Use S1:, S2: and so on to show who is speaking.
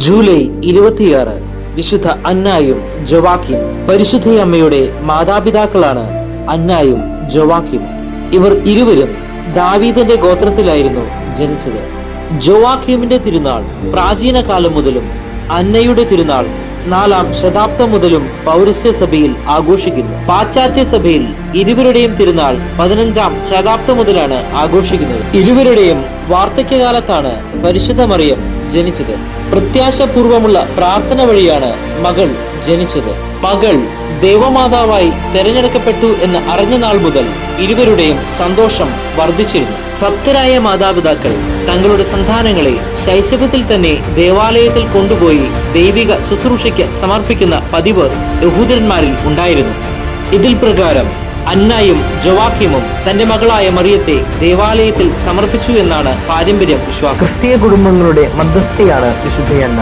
S1: July 26 വിശുദ്ധ അന്നായും ജോവാക്കിം. പരിശുദ്ധയമ്മയുടെ മാതാപിതാക്കളാണ് അന്നായും ജോവാക്കിം. ഇവർ ഇരുവരും ദാവീദിന്റെ ഗോത്രത്തിലായിരുന്നു ജനിച്ചത്. ജോവാക്കിമിന്റെ തിരുനാൾ പ്രാചീന കാലം മുതലും അന്നയുടെ തിരുനാൾ 4-ാം ശതാബ്ദം മുതലും പൗരസ്ത്യ സഭയിൽ ആഘോഷിക്കുന്നു. പാശ്ചാത്യ സഭയിൽ ഇരുവരുടെയും തിരുനാൾ 15-ാം ശതാബ്ദം മുതലാണ് ആഘോഷിക്കുന്നത്. ഇരുവരുടെയും വാർദ്ധക്യകാലത്താണ് പരിശുദ്ധ മറിയം ജനിച്ചത്. പ്രത്യാശപൂർവമുള്ള പ്രാർത്ഥന വഴിയാണ് മകൾ ജനിച്ചത്. മകൾ ദേവമാതാവായി തെരഞ്ഞെടുക്കപ്പെട്ടു എന്ന് അറിഞ്ഞ നാൾ മുതൽ ഇരുവരുടെയും സന്തോഷം വർദ്ധിച്ചിരുന്നു. ഭക്തരായ മാതാപിതാക്കൾ തങ്ങളുടെ സന്താനങ്ങളെ ശൈശവത്തിൽ തന്നെ ദേവാലയത്തിൽ കൊണ്ടുപോയി ദൈവിക ശുശ്രൂഷയ്ക്ക് സമർപ്പിക്കുന്ന പതിവ് യഹൂദന്മാരിൽ ഉണ്ടായിരുന്നു. ഇതിൽ പ്രകാരം അന്നായും ജോവാക്കിമും തന്റെ മകളായ മറിയത്തെ ദേവാലയത്തിൽ സമർപ്പിച്ചു എന്നാണ് പാരമ്പര്യം വിശ്വാസം.
S2: ക്രിസ്തീയ കുടുംബങ്ങളുടെ മധ്യസ്ഥയാണ് വിശുദ്ധ അന്ന.